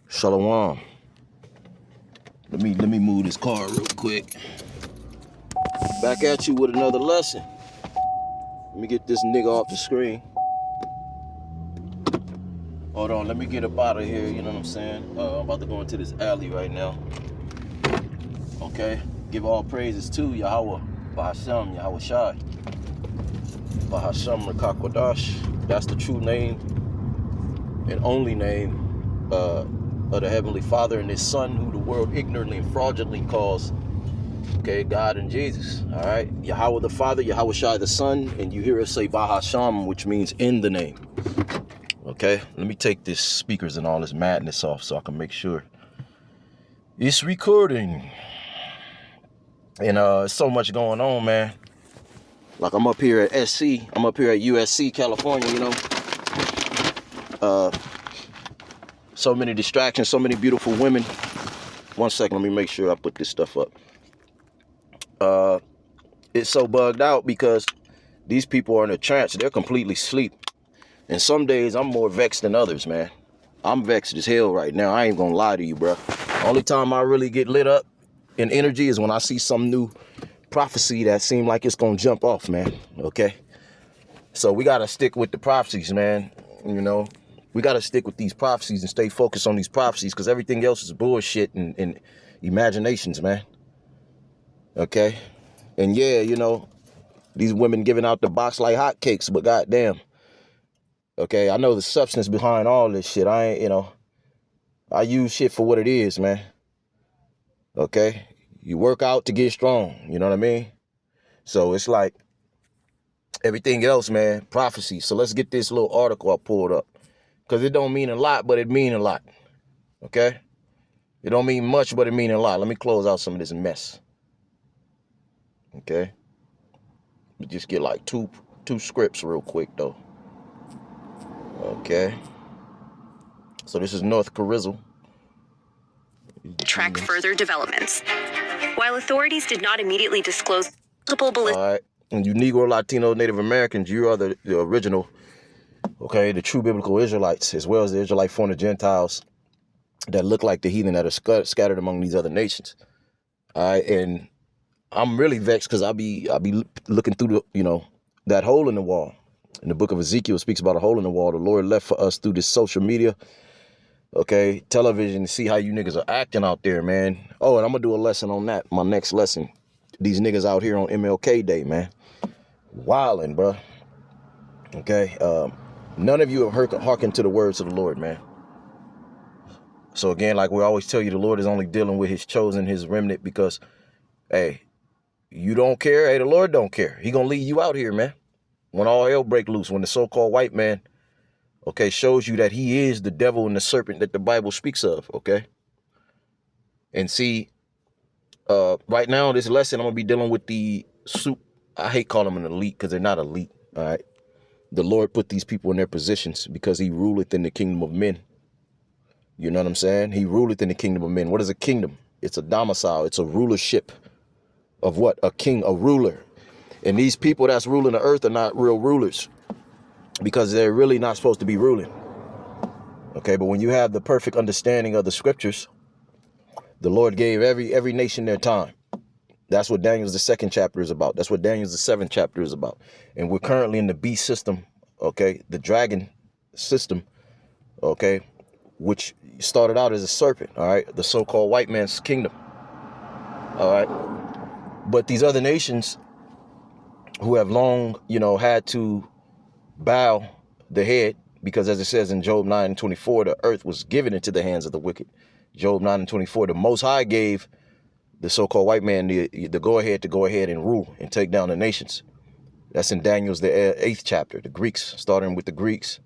Shalom. Let me move this car real quick. Back at you with another lesson. Let me get this nigga off the screen. Hold on, let me get up out of here, you know what I'm saying? I'm about to go into this alley right now. Okay? Give all praises to Yahweh, Bahasham, Yahweh Shai. Bahasham Rakakwadash. That's the true name and only name of the Heavenly Father and His Son, who the world ignorantly and fraudulently calls, okay, God and Jesus. All right? Yahweh the Father, Yahweh Shai the Son, and you hear us say Bahasham, which means in the name. Okay, let me take this speakers and all this madness off so I can make sure it's recording. And so much going on, man. Like I'm up here at SC, I'm up here at USC, California, you know. So many distractions, so many beautiful women. 1 second, let me make sure I put this stuff up. It's so bugged out because these people are in a trance. They're completely asleep. And some days I'm more vexed than others, man. I'm vexed as hell right now. I ain't gonna lie to you, bro. Only time I really get lit up in energy is when I see some new prophecy that seems like it's gonna jump off, man. Okay? So we gotta stick with the prophecies, man. You know, we gotta stick with these prophecies and stay focused on these prophecies because everything else is bullshit and imaginations, man. Okay? And yeah, you know, these women giving out the box like hotcakes, but goddamn. Okay, I know the substance behind all this shit. I ain't, you know, I use shit for what it is, man. Okay? You work out to get strong, you know what I mean? So it's like everything else, man, prophecy. So let's get this little article I pulled up. Because it don't mean a lot, but it mean a lot. Okay? It don't mean much, but it mean a lot. Let me close out some of this mess. Okay? Let me just get like two scripts real quick, though. Okay? So this is North Carrizzle. Track further developments. While authorities did not immediately disclose multiple ballistics. All right. And you Negro, Latino, Native Americans, you are the original, okay, the true biblical Israelites, as well as the Israelite form of Gentiles that look like the heathen that are scattered among these other nations. All right. And I'm really vexed because I be looking through the, you know, that hole in the wall. In the book of Ezekiel speaks about a hole in the wall the Lord left for us through this social media, okay, television, to see how you niggas are acting out there, man. Oh, and I'm gonna do a lesson on that, my next lesson. These niggas out here on MLK Day, man. Wildin', bro. Okay, none of you have hearkened to the words of the Lord, man. So again, like we always tell you, the Lord is only dealing with his chosen, his remnant, because, hey, you don't care, hey, the Lord don't care. He gonna leave you out here, man. When all hell break loose, when the so-called white man, okay, shows you that he is the devil and the serpent that the Bible speaks of, okay? And see, right now, this lesson, I'm gonna be dealing with I hate calling them an elite because they're not elite, all right? The Lord put these people in their positions because he ruleth in the kingdom of men. You know what I'm saying? He ruleth in the kingdom of men. What is a kingdom? It's a domicile. It's a rulership of what? A king, a ruler. And these people that's ruling the earth are not real rulers because they're really not supposed to be ruling. Okay, but when you have the perfect understanding of the scriptures, the Lord gave every nation their time. That's what Daniel's the 2nd chapter is about. That's what Daniel's the 7th chapter is about. And we're currently in the beast system, okay, the dragon system, okay, which started out as a serpent, all right, the so-called white man's kingdom, all right. But these other nations who have long, you know, had to bow the head, because as it says in Job 9:24, the earth was given into the hands of the wicked. Job 9:24, the Most High gave the so-called white man the go-ahead to go ahead and rule and take down the nations. That's in Daniel's the 8th chapter, the Greeks, starting with the Greeks,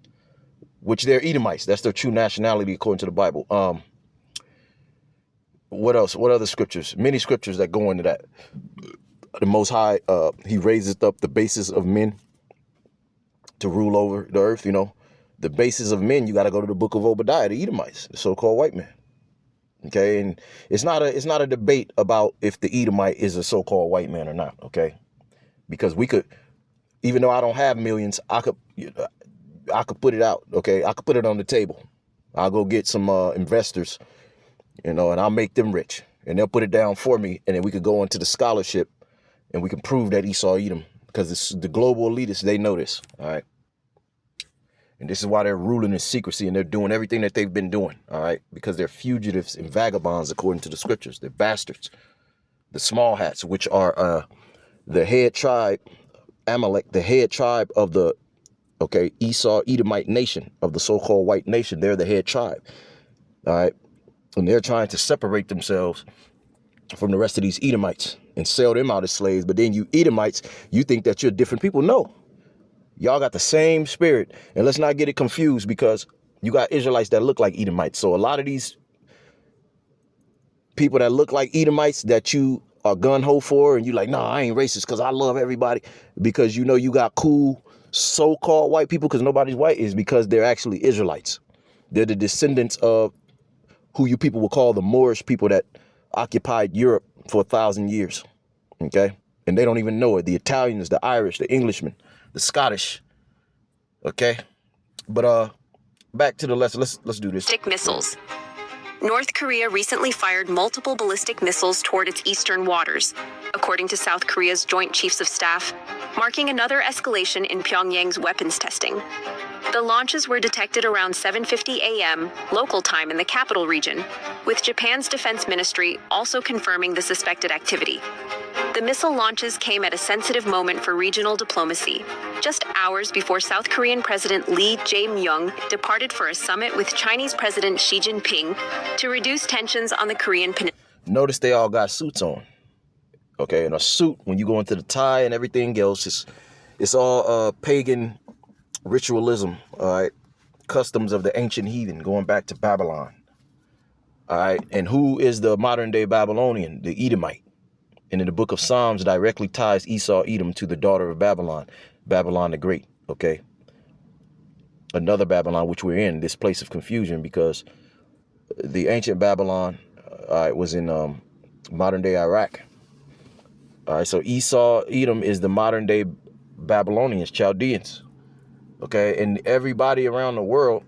which they're Edomites. That's their true nationality according to the Bible. What else? What other scriptures? Many scriptures that go into that. The Most High, he raises up the basis of men to rule over the earth. You know, the basis of men, you got to go to the book of Obadiah, the Edomites, the so-called white man. Okay, and it's not a debate about if the Edomite is a so-called white man or not. Okay, because we could, even though I don't have millions, I could put it out. Okay, I could put it on the table. I'll go get some investors, and I'll make them rich, and they'll put it down for me, and then we could go into the scholarship, and we can prove that Esau Edom, because it's the global elitists. They know this, all right. And this is why they're ruling in secrecy, and they're doing everything that they've been doing, all right, because they're fugitives and vagabonds according to the scriptures. They're bastards. The small hats, which are the head tribe, Amalek, the head tribe of the Esau Edomite nation, of the so-called white nation. They're the head tribe, all right, and they're trying to separate themselves from the rest of these Edomites and sell them out as slaves. But then you Edomites, you think that you're different people. No. Y'all got the same spirit, and let's not get it confused, because you got Israelites that look like Edomites. So a lot of these people that look like Edomites that you are gun-ho for, and you like, nah, I ain't racist because I love everybody, because you got cool so-called white people, because nobody's white, is because they're actually Israelites. They're the descendants of who you people will call the Moorish people that occupied Europe for 1,000 years, okay? And they don't even know it. The Italians, the Irish, the Englishmen, the Scottish, okay? But back to the lesson. Let's do this. Ballistic missiles. North Korea recently fired multiple ballistic missiles toward its eastern waters, according to South Korea's Joint Chiefs of Staff, marking another escalation in Pyongyang's weapons testing. The launches were detected around 7:50 a.m. local time in the capital region, with Japan's defense ministry also confirming the suspected activity. The missile launches came at a sensitive moment for regional diplomacy, just hours before South Korean President Lee Jae-myung departed for a summit with Chinese President Xi Jinping to reduce tensions on the Korean Peninsula. Notice they all got suits on, okay? And a suit, when you go into the tie and everything else, it's all pagan ritualism, all right? Customs of the ancient heathen going back to Babylon, all right? And who is the modern day Babylonian? The Edomite. And in the book of Psalms directly ties Esau Edom to the daughter of Babylon, Babylon the Great, okay? Another Babylon, which we're in, this place of confusion, because the ancient Babylon was in modern day Iraq. All right, so Esau Edom is the modern day Babylonians, Chaldeans, okay? And everybody around the world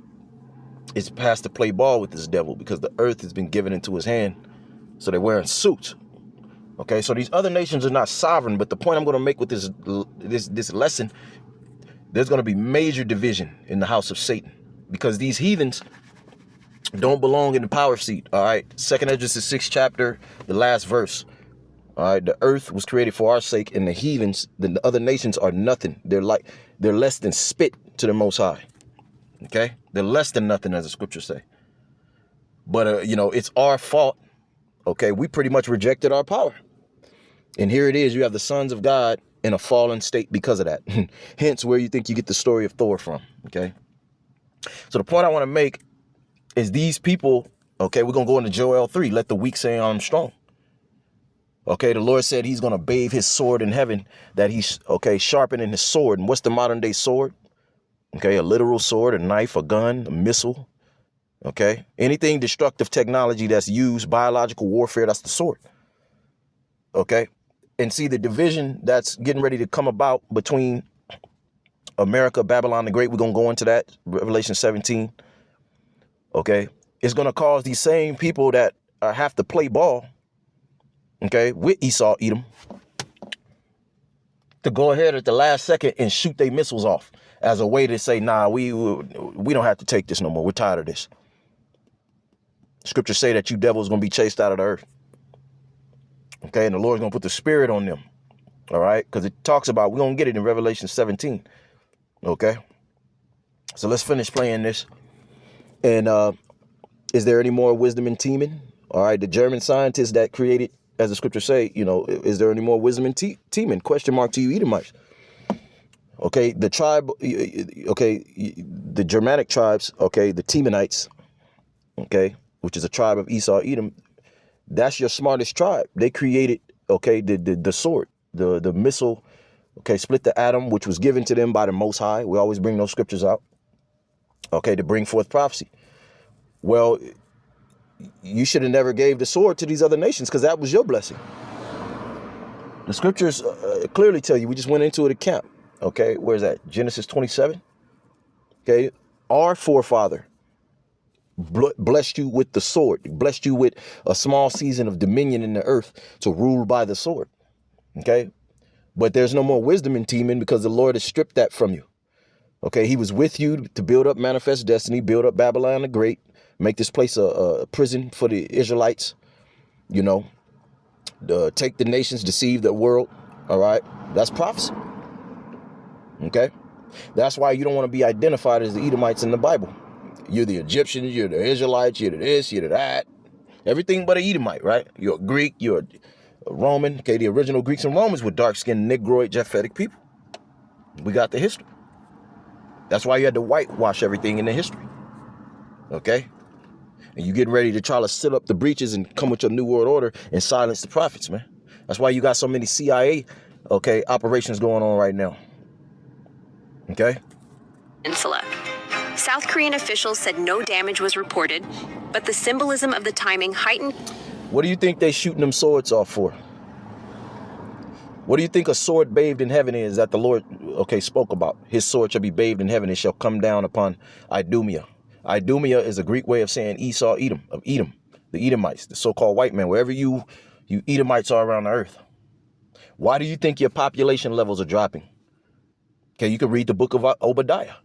has to play ball with this devil, because the earth has been given into his hand, so they're wearing suits. Okay, so these other nations are not sovereign, but the point I'm going to make with this lesson, there's going to be major division in the house of Satan, because these heathens don't belong in the power seat. All right, 2nd Esdras, the 6th chapter, the last verse. All right, the earth was created for our sake, and the heathens, the other nations, are nothing. They're less than spit to the Most High. Okay, they're less than nothing, as the scriptures say. But it's our fault. Okay, we pretty much rejected our power. And here it is, you have the sons of God in a fallen state because of that. Hence where you think you get the story of Thor from, okay? So the point I want to make is these people, okay, we're going to go into Joel 3, let the weak say I'm strong. Okay, the Lord said he's going to bathe his sword in heaven, that he's, sharpening his sword. And what's the modern day sword? Okay, a literal sword, a knife, a gun, a missile. Okay, anything destructive technology that's used, biological warfare, that's the sword. Okay, and see the division that's getting ready to come about between America, Babylon the Great. We're going to go into that, Revelation 17. Okay, it's going to cause these same people that have to play ball, okay, with Esau Edom, to go ahead at the last second and shoot their missiles off as a way to say, nah, we don't have to take this no more. We're tired of this. Scriptures say that you devils going to be chased out of the earth. Okay, and the Lord's going to put the spirit on them. All right, because it talks about, we're going to get it in Revelation 17. Okay, so let's finish playing this. And is there any more wisdom in Teeman? All right, the German scientists that created, as the scriptures say, is there any more wisdom in Teeman? Question mark to you, Edomites. Okay, the tribe, the Germanic tribes, okay, the Teemanites, okay, which is a tribe of Esau Edom, that's your smartest tribe. They created, okay, the sword, the missile, okay, split the atom, which was given to them by the Most High. We always bring those scriptures out, okay, to bring forth prophecy. Well, you should have never gave the sword to these other nations, because that was your blessing. The scriptures clearly tell you, we just went into it at camp, okay, where's that? Genesis 27, okay, our forefather, blessed you with the sword, blessed you with a small season of dominion in the earth to rule by the sword. Okay. But there's no more wisdom in Teman because the Lord has stripped that from you. Okay. He was with you to build up manifest destiny, build up Babylon the Great, make this place a prison for the Israelites, you know, take the nations, deceive the world. All right. That's prophecy. Okay. That's why you don't want to be identified as the Edomites in the Bible. You're the Egyptians, you're the Israelites, you're the this, you're the that. Everything but an Edomite, right? You're a Greek, you're a Roman. Okay, the original Greeks and Romans were dark-skinned, Negroid, Japhetic people. We got the history. That's why you had to whitewash everything in the history. Okay? And you getting ready to try to seal up the breaches and come with your new world order and silence the prophets, man. That's why you got so many CIA, okay, operations going on right now. Okay? Peninsula. South Korean officials said no damage was reported, but the symbolism of the timing heightened. What do you think they shooting them swords off for? What do you think a sword bathed in heaven is that the Lord, okay, spoke about? His sword shall be bathed in heaven. It shall come down upon Idumea. Idumea is a Greek way of saying Esau, Edom, of Edom, the Edomites, the so-called white man, wherever you Edomites are around the earth. Why do you think your population levels are dropping? Okay, you can read the book of Obadiah.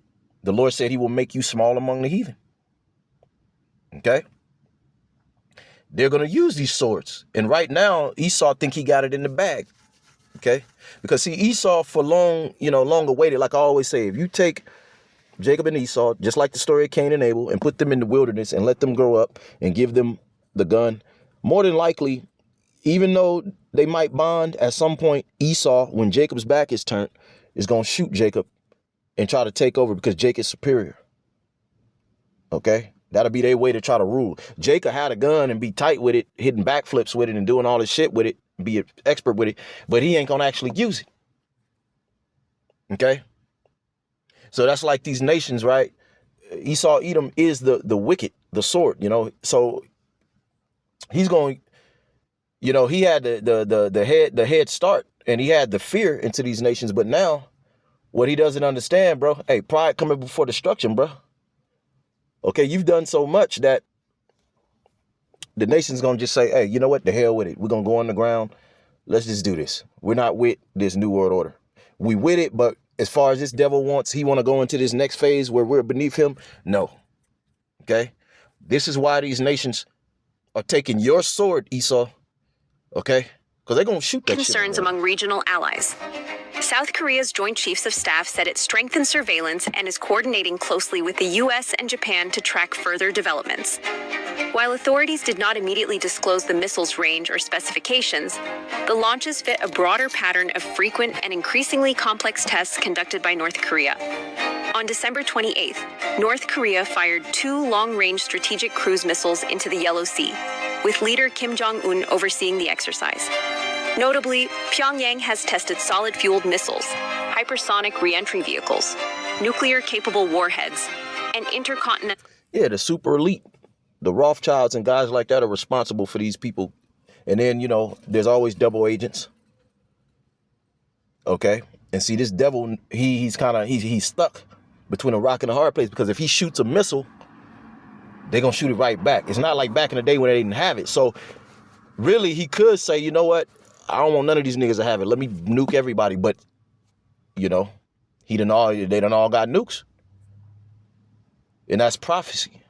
The Lord said he will make you small among the heathen. Okay? They're going to use these swords. And right now, Esau think he got it in the bag. Okay? Because see, Esau for long awaited, like I always say, if you take Jacob and Esau, just like the story of Cain and Abel, and put them in the wilderness and let them grow up and give them the gun, more than likely, even though they might bond, at some point, Esau, when Jacob's back is turned, is going to shoot Jacob and try to take over because Jake is superior. Okay? That'll be their way to try to rule. Jacob had a gun and be tight with it, hitting backflips with it and doing all this shit with it, be an expert with it, but he ain't going to actually use it. Okay? So that's like these nations, right? Esau, Edom is the wicked, the sword, you know? So he's going, you know, he had the head start and he had the fear into these nations, but now what he doesn't understand, bro, hey, pride coming before destruction, bro. Okay, you've done so much that the nation's going to just say, hey, you know what? The hell with it. We're going to go on the ground. Let's just do this. We're not with this new world order. We with it, but as far as this devil wants, he want to go into this next phase where we're beneath him. No. Okay? This is why these nations are taking your sword, Esau. Okay? Because they're going to shoot that concerns shit, among regional allies. South Korea's Joint Chiefs of Staff said it strengthened surveillance and is coordinating closely with the U.S. and Japan to track further developments. While authorities did not immediately disclose the missile's range or specifications, the launches fit a broader pattern of frequent and increasingly complex tests conducted by North Korea. On December 28th, North Korea fired 2 long-range strategic cruise missiles into the Yellow Sea, with leader Kim Jong-un overseeing the exercise. Notably, Pyongyang has tested solid-fueled missiles, hypersonic re-entry vehicles, nuclear-capable warheads, and intercontinental... Yeah, the super elite, the Rothschilds and guys like that are responsible for these people. And then, you know, there's always double agents. Okay? And see, this devil, he's stuck between a rock and a hard place, because if he shoots a missile, they're going to shoot it right back. It's not like back in the day when they didn't have it. So really, he could say, you know what? I don't want none of these niggas to have it. Let me nuke everybody. But, you know, they done all got nukes. And that's prophecy.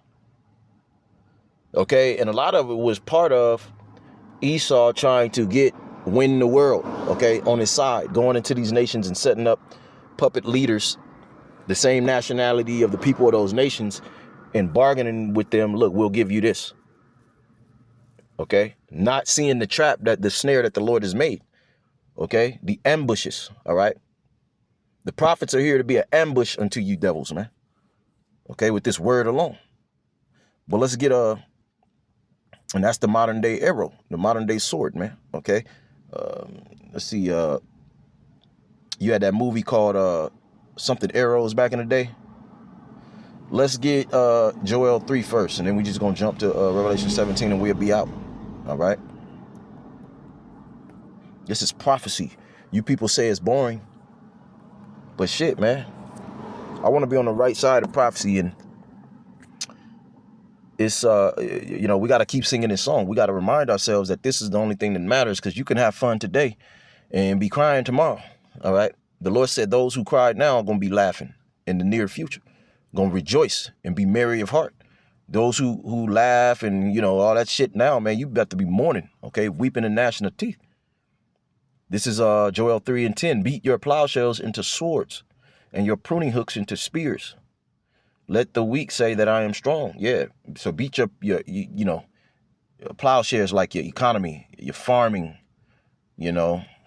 Okay? And a lot of it was part of Esau trying to win the world, okay, on his side, going into these nations and setting up puppet leaders, the same nationality of the people of those nations, and bargaining with them. Look, we'll give you this. Okay, not seeing the snare that the Lord has made. Okay, the ambushes. All right, the prophets are here to be an ambush unto you devils, man. Okay, with this word alone. But let's get and that's the modern day arrow, the modern day sword, man. Okay, let's see. You had that movie called something Arrows back in the day. Let's get Joel 3 first, and then we just gonna jump to Revelation 17, and we'll be out. All right. This is prophecy. You people say it's boring, but shit, man. I want to be on the right side of prophecy, and it's we got to keep singing this song. We got to remind ourselves that this is the only thing that matters, because you can have fun today and be crying tomorrow. All right. The Lord said those who cried now are going to be laughing in the near future, going to rejoice and be merry of heart. Those who laugh and, all that shit now, man, you got to be mourning, okay, weeping and gnashing of teeth. This is Joel 3:10. Beat your plowshares into swords and your pruning hooks into spears. Let the weak say that I am strong. Yeah. So beat your plowshares, like your economy, your farming,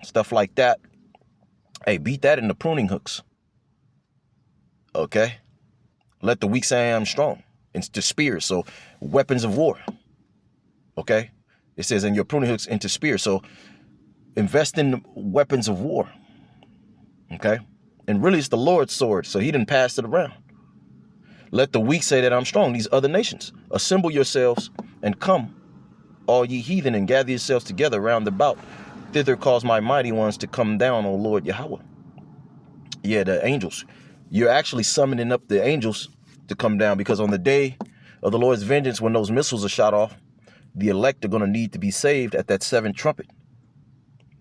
stuff like that. Hey, beat that into pruning hooks. Okay. Let the weak say I am strong. Into spears. So weapons of war. Okay. It says, and your pruning hooks into spears. So invest in weapons of war. Okay. And really it's the Lord's sword. So he didn't pass it around. Let the weak say that I'm strong. These other nations, assemble yourselves and come, all ye heathen, and gather yourselves together round about. Thither cause my mighty ones to come down, O Lord Yahweh. Yeah, the angels. You're actually summoning up the angels to come down, because on the day of the Lord's vengeance, when those missiles are shot off, the elect are going to need to be saved at that seventh trumpet.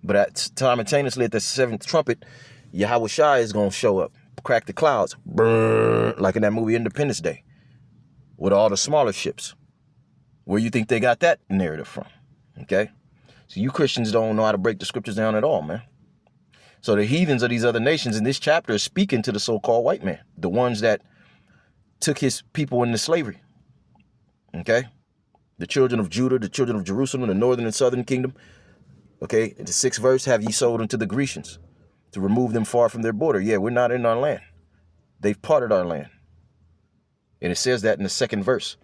But simultaneously at the seventh trumpet, Yahweh Shai is going to show up, crack the clouds, burn, like in that movie Independence Day, with all the smaller ships. Where you think they got that narrative from? Okay? So you Christians don't know how to break the scriptures down at all, man. So the heathens of these other nations in this chapter are speaking to the so-called white man, the ones that took his people into slavery. Okay? The children of Judah, the children of Jerusalem, the northern and southern kingdom. Okay? In the 6th verse, have ye sold unto the Grecians to remove them far from their border. Yeah, we're not in our land. They've parted our land. And it says that in the 2nd verse.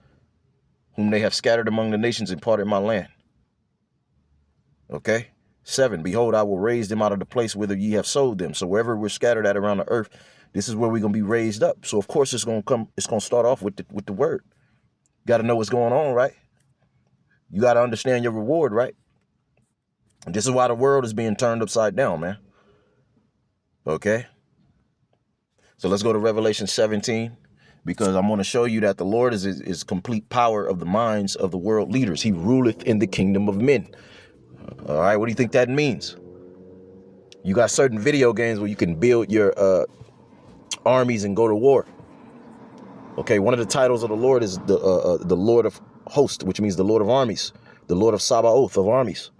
Whom they have scattered among the nations and parted my land. Okay? 7, behold, I will raise them out of the place whither ye have sold them. So wherever we're scattered at around the earth, this is where we're going to be raised up. So of course it's going to start off with the word. Got to know what's going on, right? You got to understand your reward, right? And this is why the world is being turned upside down, man. Okay? So let's go to Revelation 17, because I'm going to show you that the Lord is complete power of the minds of the world leaders. He ruleth in the kingdom of men. All right, what do you think that means? You got certain video games where you can build your armies and go to war. Okay, one of the titles of the Lord is the Lord of hosts, which means the Lord of armies, the Lord of Sabaoth of armies.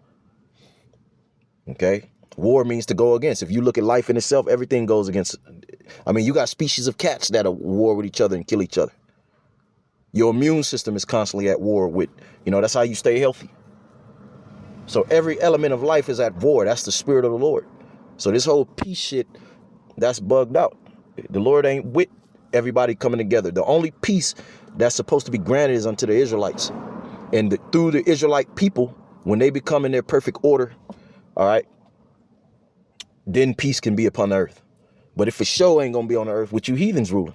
Okay, war means to go against. If you look at life in itself, everything goes against. I mean, you got species of cats that are war with each other and kill each other. Your immune system is constantly at war with, that's how you stay healthy. So every element of life is at war. That's the spirit of the Lord. So this whole peace shit, that's bugged out. The Lord ain't with everybody coming together. The only peace that's supposed to be granted is unto the Israelites. And through the Israelite people, when they become in their perfect order, all right, then peace can be upon the earth. But if for sure ain't going to be on the earth with you heathens ruling.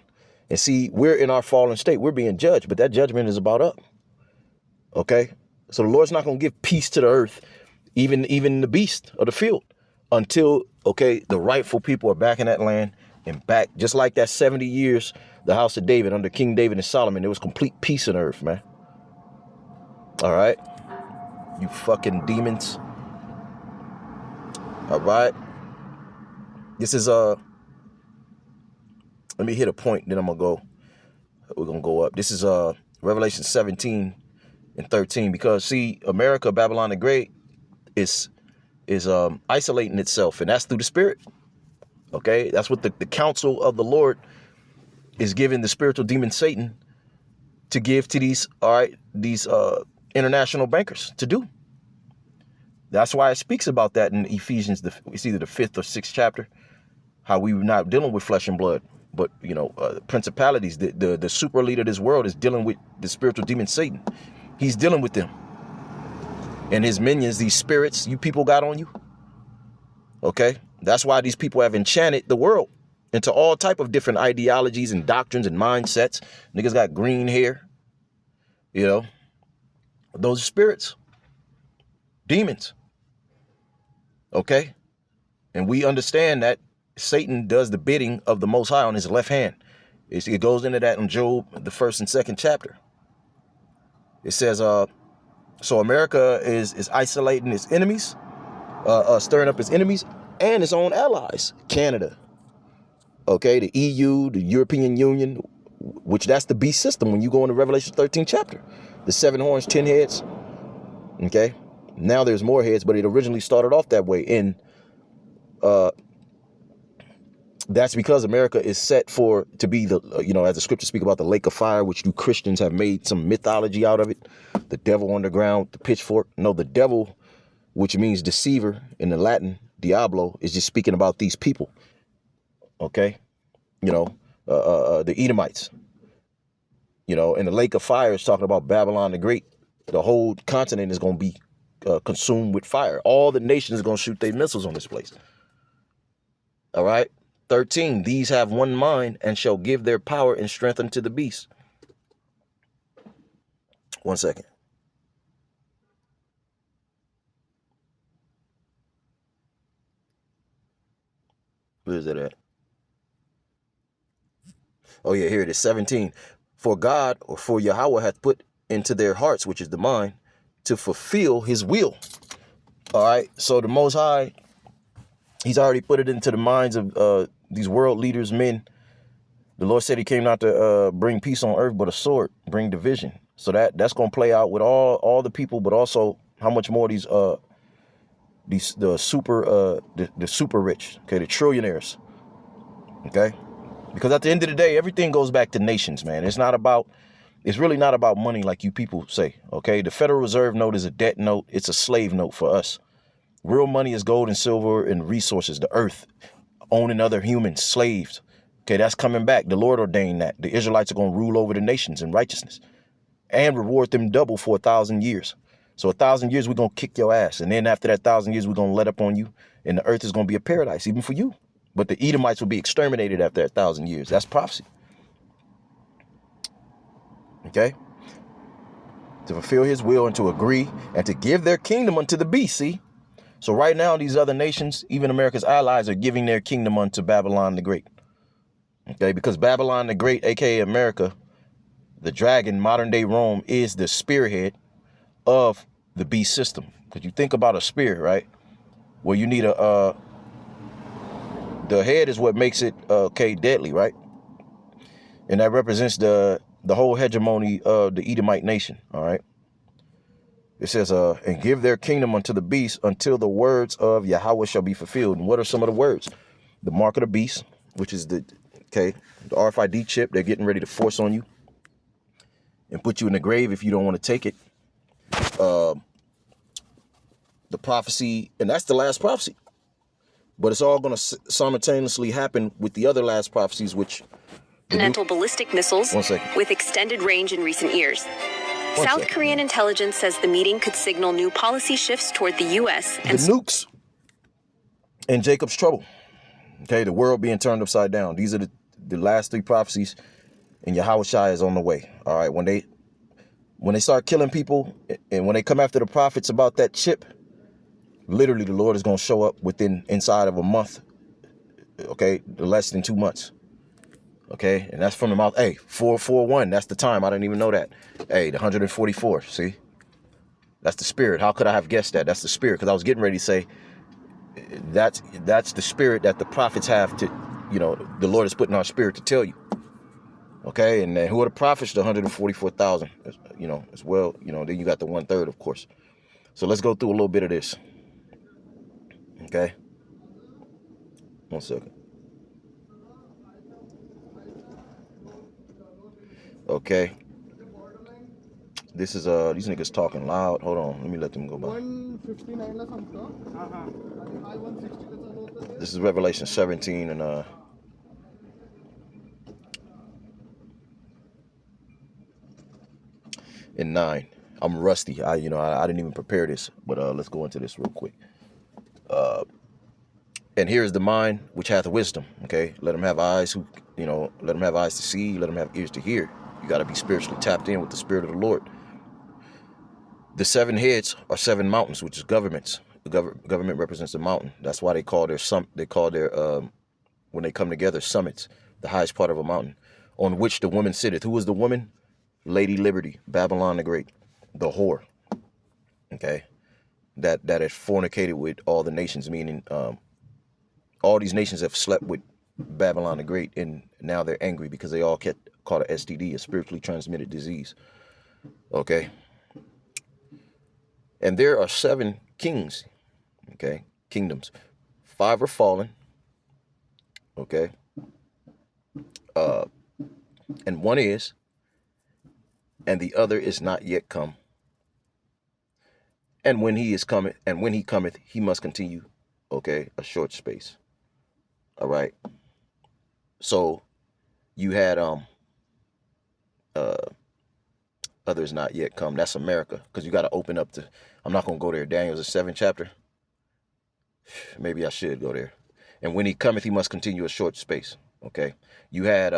And see, we're in our fallen state. We're being judged, but that judgment is about us. Okay? So the Lord's not going to give peace to the earth, even the beast of the field, until, okay, the rightful people are back in that land and back, just like that 70 years, the house of David, under King David and Solomon, there was complete peace on earth, man. All right? You fucking demons. All right? This is, let me hit a point, then we're going to go up. This is Revelation 17 and 13, because see, America, Babylon the Great, is isolating itself, and that's through the spirit. Okay, that's what the counsel of the Lord is giving the spiritual demon Satan to give to these international bankers to do. That's why it speaks about that in Ephesians, it's either the 5th or 6th chapter, how we were not dealing with flesh and blood, but principalities. The super leader of this world is dealing with the spiritual demon Satan. He's dealing with them and his minions, these spirits you people got on you. Okay, that's why these people have enchanted the world into all type of different ideologies and doctrines and mindsets. Niggas got green hair. Those are spirits, demons. Okay, and we understand that Satan does the bidding of the Most High on his left hand. It goes into that in Job, the 1st and 2nd chapter. It says, so America is isolating its enemies, stirring up its enemies and its own allies. Canada, okay, the EU, the European Union, which that's the beast system when you go into Revelation 13 chapter. The 7 horns, 10 heads, okay? Now there's more heads, but it originally started off that way. And that's because America is set to be the, as the scriptures speak about the lake of fire, which you Christians have made some mythology out of it. The devil underground, the pitchfork. No, the devil, which means deceiver in the Latin, diablo, is just speaking about these people. Okay? The Edomites. And the lake of fire is talking about Babylon the Great. The whole continent is going to be consumed with fire. All the nations are going to shoot their missiles on this place. All right? 13, these have one mind and shall give their power and strength unto the beast. 1 second. Where is it at? Oh yeah, here it is, 17. For God, or for Yahweh, hath put into their hearts, which is the mind, to fulfill his will. All right, so the Most High, he's already put it into the minds of these world leaders, men. The Lord said he came not to bring peace on earth, but a sword, bring division. So that's going to play out with all the people, but also how much more the super rich, okay, the trillionaires, okay? Because at the end of the day, everything goes back to nations, man. It's really not about money like you people say, okay? The Federal Reserve note is a debt note. It's a slave note for us. Real money is gold and silver and resources, the earth, owning other humans, slaves. Okay, that's coming back. The Lord ordained that. The Israelites are going to rule over the nations in righteousness and reward them double for 1,000 years. So 1,000 years, we're going to kick your ass. And then after that 1,000 years, we're going to let up on you. And the earth is going to be a paradise, even for you. But the Edomites will be exterminated after 1,000 years. That's prophecy. Okay? To fulfill his will and to agree and to give their kingdom unto the beast, see? So right now, these other nations, even America's allies, are giving their kingdom unto Babylon the Great. Okay? Because Babylon the Great, a.k.a. America, the dragon, modern-day Rome, is the spearhead of the beast system. Because you think about a spear, right? Well, you need the head is what makes it, deadly, right? And that represents the whole hegemony of the Edomite nation, all right? It says, and give their kingdom unto the beast until the words of Yahweh shall be fulfilled. And what are some of the words? The mark of the beast, which is the RFID chip they're getting ready to force on you and put you in the grave if you don't want to take it. The prophecy, and that's the last prophecy. But it's all going to simultaneously happen with the other last prophecies, which... Continental ballistic missiles with extended range in recent years. South Korean intelligence says the meeting could signal new policy shifts toward the U.S. and the nukes and Jacob's trouble. Okay, the world being turned upside down. These are the last 3 prophecies, and Yahweh Shai is on the way. All right, when they start killing people and when they come after the prophets about that chip, literally the Lord is going to show up inside of a month. Okay, less than 2 months. Okay, and that's from the mouth. Hey, 441, that's the time. I didn't even know that. Hey, the 144, see? That's the spirit. How could I have guessed that? That's the spirit, because I was getting ready to say that's the spirit that the prophets have to, the Lord has put in our spirit to tell you. Okay, and then who are the prophets? The 144,000, as well. Then you got the 1/3, of course. So let's go through a little bit of this. Okay, 1 second. Okay. This is these niggas talking loud. Hold on, let me let them go by. This is Revelation 17 and 9. I'm rusty. I didn't even prepare this, but let's go into this real quick. And here is the mind which hath wisdom. Okay, let them have eyes let them have eyes to see. Let them have ears to hear. You got to be spiritually tapped in with the spirit of the Lord. The 7 heads are 7 mountains, which is governments. The government represents a mountain. That's why they call their when they come together, summits, the highest part of a mountain, on which the woman sitteth. Who is the woman? Lady Liberty, Babylon the Great. the whore, okay, that had fornicated with all the nations, meaning all these nations have slept with Babylon the Great, and now they're angry because they all caught a STD, a spiritually transmitted disease, okay? And there are 7 kings, okay, kingdoms. 5 are fallen, okay, and 1 is, and the other is not yet come. And when he cometh, he must continue, okay, a short space. All right. So you had others not yet come. That's America, because you got to open up to. I'm not gonna go there. Daniel's the 7th chapter. Maybe I should go there. And when he cometh, he must continue a short space. Okay. You had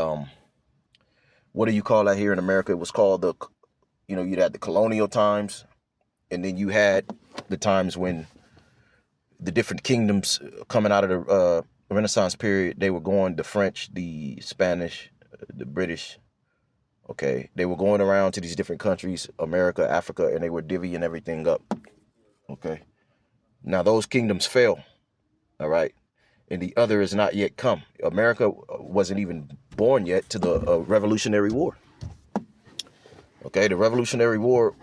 what do you call that here in America? It was called you'd had the colonial times, and then you had the times when the different kingdoms coming out of the Renaissance period, they were going, the French, the Spanish, the British, okay, they were going around to these different countries, America, Africa, and they were divvying everything up, okay. Now those kingdoms fell, all right, and the other is not yet come. America wasn't even born yet to the Revolutionary War, okay. The Revolutionary War,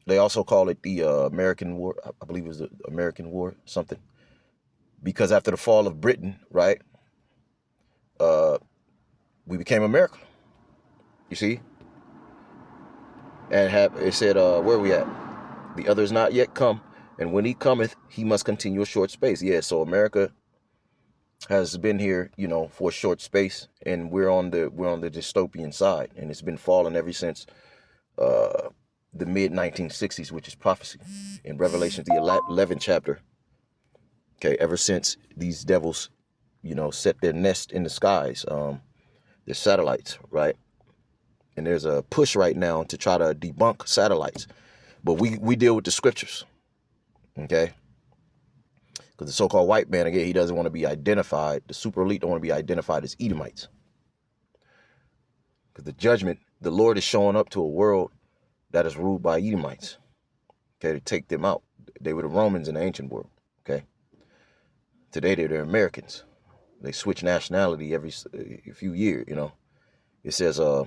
they also call it the American War. I believe it was the American War, something. Because after the fall of Britain, right, we became America. You see? And it said, where are we at? The other is not yet come, and when he cometh, he must continue a short space. Yeah, so America has been here, for a short space, and we're on the dystopian side, and it's been falling ever since the mid 1960s, which is prophecy in Revelation, the 11th chapter. Okay, ever since these devils, set their nest in the skies, their satellites, right? And there's a push right now to try to debunk satellites, but we deal with the scriptures, okay? Because the so-called white man, again, he doesn't want to be identified. The super elite don't want to be identified as Edomites, because the judgment, the Lord is showing up to a world that is ruled by Edomites, okay, to take them out. They were the Romans in the ancient world, okay? Today, they're Americans. They switch nationality every few years, It says, and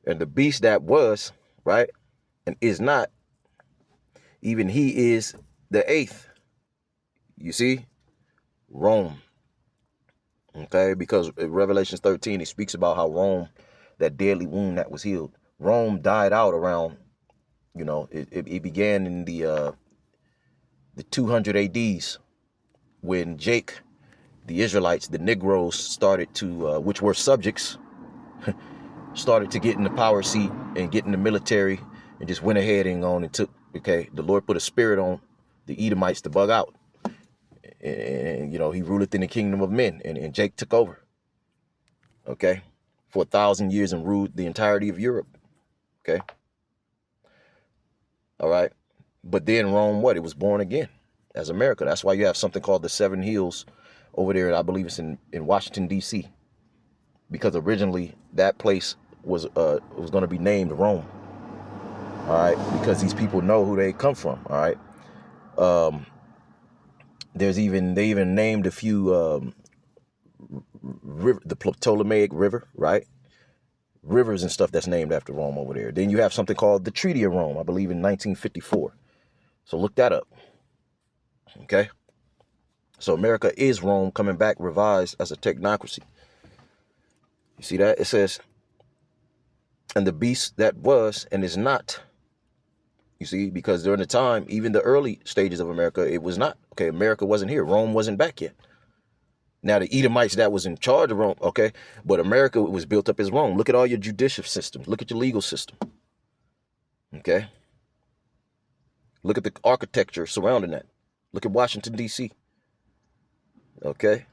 the beast that was, right, and is not, even he is the 8th. You see? Rome. Okay? Because in Revelation 13, he speaks about how Rome, that deadly wound that was healed, Rome died out around, it began in the 200 ADs, when Jake, the Israelites, the Negroes started to, which were subjects, started to get in the power seat and get in the military, and just went ahead and took, okay, the Lord put a spirit on the Edomites to bug out. And he ruleth in the kingdom of men, and Jake took over, okay, for 1,000 years and ruled the entirety of Europe, okay. All right. But then Rome, it was born again as America. That's why you have something called the 7 Hills over there. I believe it's in Washington, D.C., because originally that place was going to be named Rome. All right. Because these people know who they come from. All right. They even named a few the Ptolemaic River, right? Rivers and stuff that's named after Rome over there. Then you have something called the Treaty of Rome, I believe in 1954. So look that up. Okay. So America is Rome coming back revised as a technocracy. You see that? It says, and the beast that was and is not. You see, because during the time, even the early stages of America, it was not. Okay, America wasn't here. Rome wasn't back yet. Now, the Edomites that was in charge of Rome, okay, but America was built up as Rome. Look at all your judicial systems. Look at your legal system. Okay. Look at the architecture surrounding that. Look at Washington, D.C. Okay.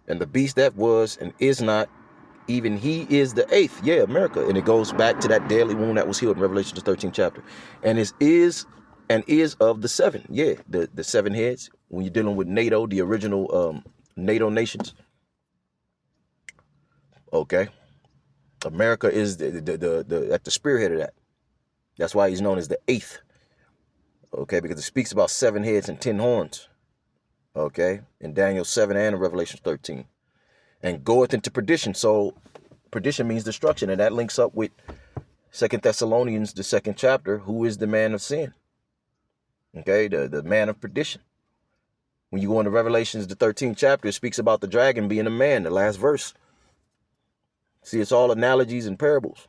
And the beast that was and is not, even he is the 8th. Yeah, America. And it goes back to that deadly wound that was healed in Revelation, the 13th chapter. And it is and is of the 7. Yeah, the 7 heads. When you're dealing with NATO, the original NATO nations. Okay. America is at the spearhead of that. That's why he's known as the eighth. Okay, because it speaks about 7 heads and 10 horns. Okay, in Daniel 7 and in Revelation 13. And goeth into perdition. So perdition means destruction, and that links up with 2 Thessalonians, the 2nd chapter. Who is the man of sin? Okay, the man of perdition. When you go into Revelations, the 13th chapter, it speaks about the dragon being a man, the last verse. See, it's all analogies and parables.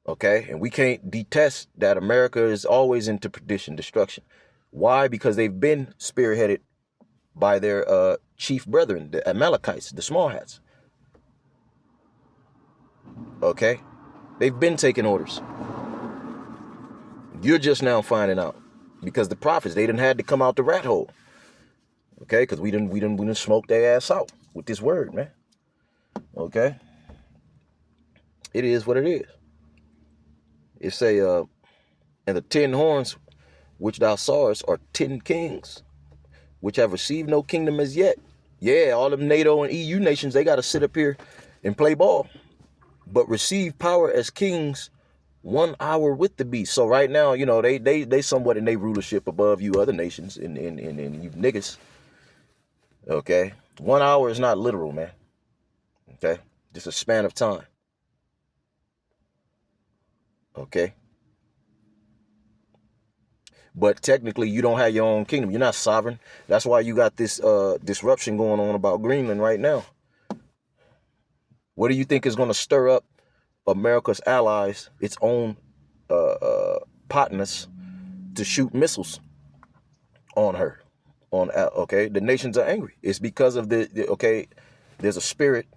Okay, and we can't detest that America is always into perdition, destruction. Why? Because they've been spearheaded by their chief brethren, the Amalekites, the small hats. Okay, they've been taking orders. You're just now finding out because the prophets, they didn't had to come out the rat hole. Okay, because we didn't smoke their ass out with this word, man. Okay, it is what it is. It say, and the 10 horns which thou sawest are 10 kings, which have received no kingdom as yet. Yeah, all them NATO and EU nations, they got to sit up here and play ball, but receive power as kings 1 hour with the beast. So right now, you know, they somewhat in their rulership above you other nations and you niggas. Okay, 1 hour is not literal, man. Okay, just a span of time. Okay, but technically you don't have your own kingdom. You're not sovereign. That's why you got this disruption going on about Greenland right now. What do you think is going to stir up America's allies, its own partners, to shoot missiles on her? Okay, the nations are angry. It's because of okay, there's a spirit.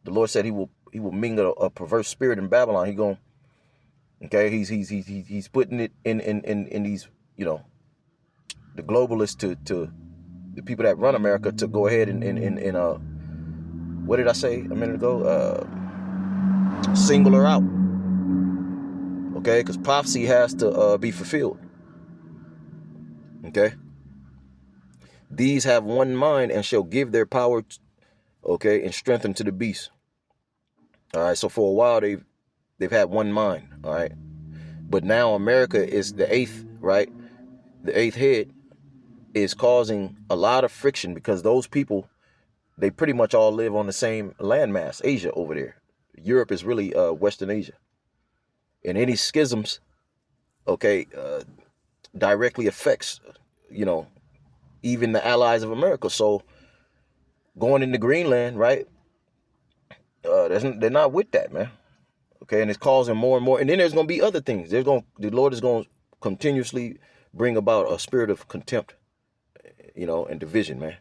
The Lord said he will mingle a perverse spirit in Babylon. Okay, he's putting it in these, you know, the globalists to the people that run America to go ahead and what did I say a minute ago? Single her out. Okay, because prophecy has to be fulfilled. Okay, these have one mind and shall give their power, okay, and strengthen to the beast. All right, so for a while they've had one mind. All right, but now America is the eighth, right? The eighth head is causing a lot of friction because those people, they pretty much all live on the same landmass, Asia over there. Europe is really Western Asia. And any schisms, okay, directly affects, you know, even the allies of America. So going into Greenland, right, they're not with that, man. Okay, and it's causing more and more. And then there's going to be other things. The Lord is going to continuously bring about a spirit of contempt, you know, and division, man.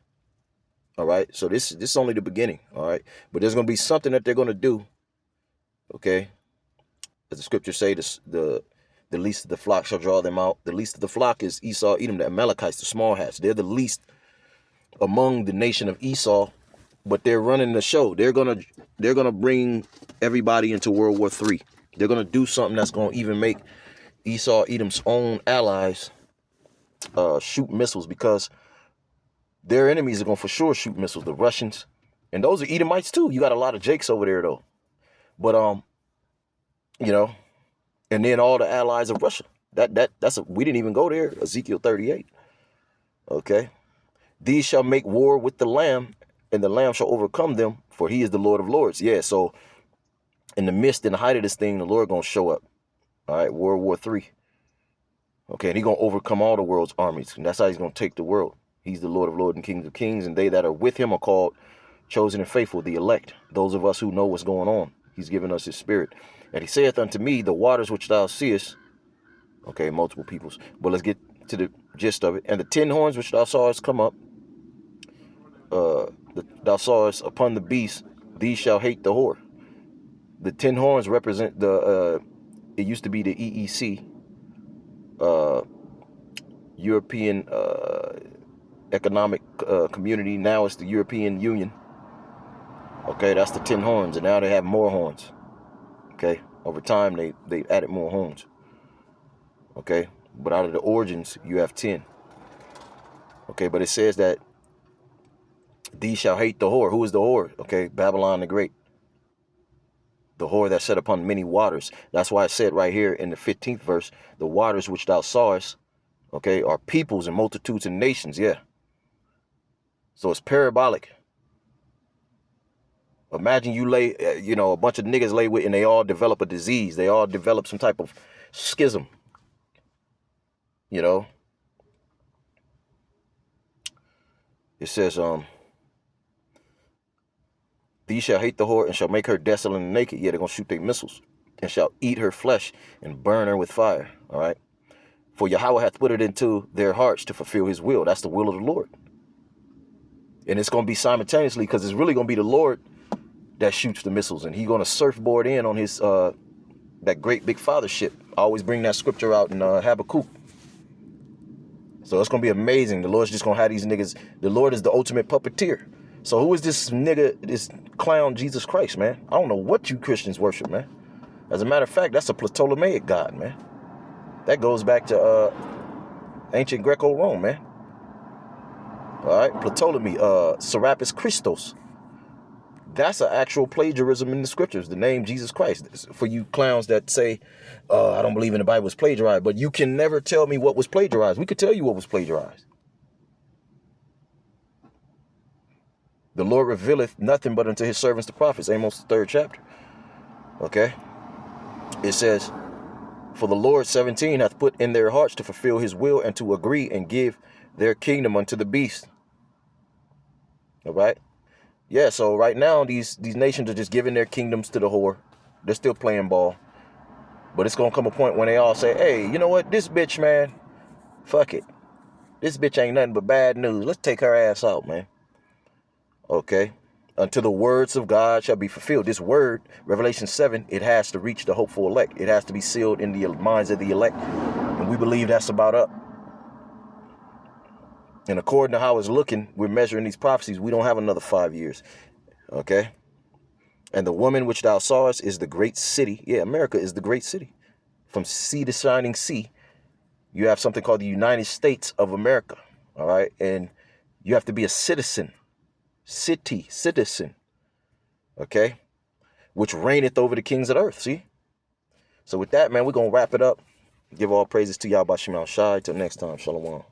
All right, so this is only the beginning. All right, but there's going to be something that they're going to do. Okay, as the scriptures say, the least of the flock shall draw them out. The least of the flock is Esau, Edom, the Amalekites, the small hats. They're the least among the nation of Esau, but they're running the show. They're gonna bring everybody into World War III. They're gonna do something that's gonna even make Esau, Edom's own allies shoot missiles, because their enemies are gonna for sure shoot missiles. The Russians, and those are Edomites too. You got a lot of Jakes over there though, but you know, and then all the allies of Russia. We didn't even go there. Ezekiel 38. Okay, these shall make war with the Lamb, and the Lamb shall overcome them, for he is the Lord of Lords. Yeah, so in the midst and the height of this thing, the Lord gonna show up. All right, World War III. Okay, and he gonna overcome all the world's armies, and that's how he's gonna take the world. He's the Lord of Lords and Kings of Kings, and they that are with him are called chosen and faithful, the elect, those of us who know what's going on. He's given us his spirit. And he saith unto me, the waters which thou seest, okay, multiple peoples, but let's get to the gist of it. And the 10 horns which thou sawest come up, thou sawest upon the beast, these shall hate the whore. The 10 horns represent it used to be the EEC, European Economic Community. Now it's the European Union. Okay, that's the 10 horns, and now they have more horns. Okay, over time they added more horns. Okay, but out of the origins you have 10. Okay, but it says that these shall hate the whore. Who is the whore? Okay, Babylon the Great. The whore that sat upon many waters. That's why it said right here in the 15th verse, the waters which thou sawest, okay, are peoples and multitudes and nations. Yeah. So it's parabolic. Imagine you lay, a bunch of niggas lay with, and they all develop a disease. They all develop some type of schism. It says, these shall hate the whore and shall make her desolate and naked. Yeah, they're going to shoot their missiles and shall eat her flesh and burn her with fire. All right. For Yahweh hath put it into their hearts to fulfill his will. That's the will of the Lord. And it's going to be simultaneously, because it's really going to be the Lord that shoots the missiles, and he's going to surfboard in on his that great big fathership. I always bring that scripture out in Habakkuk. So it's going to be amazing. The Lord's just going to have these niggas. The Lord is the ultimate puppeteer. So who is this nigga, this clown Jesus Christ, man? I don't know what you Christians worship, man. As a matter of fact, that's a Ptolemaic god, man. That goes back to ancient Greco-Rome, man. All right, Ptolemy, Serapis Christos. That's an actual plagiarism in the scriptures, the name Jesus Christ. For you clowns that say, I don't believe in the Bible was plagiarized, but you can never tell me what was plagiarized. We could tell you what was plagiarized. The Lord revealeth nothing but unto his servants the prophets, Amos the 3rd chapter. Okay? It says, for the Lord 17 hath put in their hearts to fulfill his will and to agree and give their kingdom unto the beast. All right? Yeah, so right now these nations are just giving their kingdoms to the whore. They're still playing ball. But it's going to come a point when they all say, hey, you know what? This bitch, man, fuck it. This bitch ain't nothing but bad news. Let's take her ass out, man. Okay? Until the words of God shall be fulfilled. This word, Revelation 7, it has to reach the hopeful elect. It has to be sealed in the minds of the elect. And we believe that's about up. And according to how it's looking, we're measuring these prophecies. We don't have another 5 years. Okay? And the woman which thou sawest is the great city. Yeah, America is the great city. From sea to shining sea, you have something called the United States of America. All right? And you have to be a citizen. Citizen. Okay? Which reigneth over the kings of the earth. See? So with that, man, we're going to wrap it up. Give all praises to Yahweh Shai. Till next time. Shalom.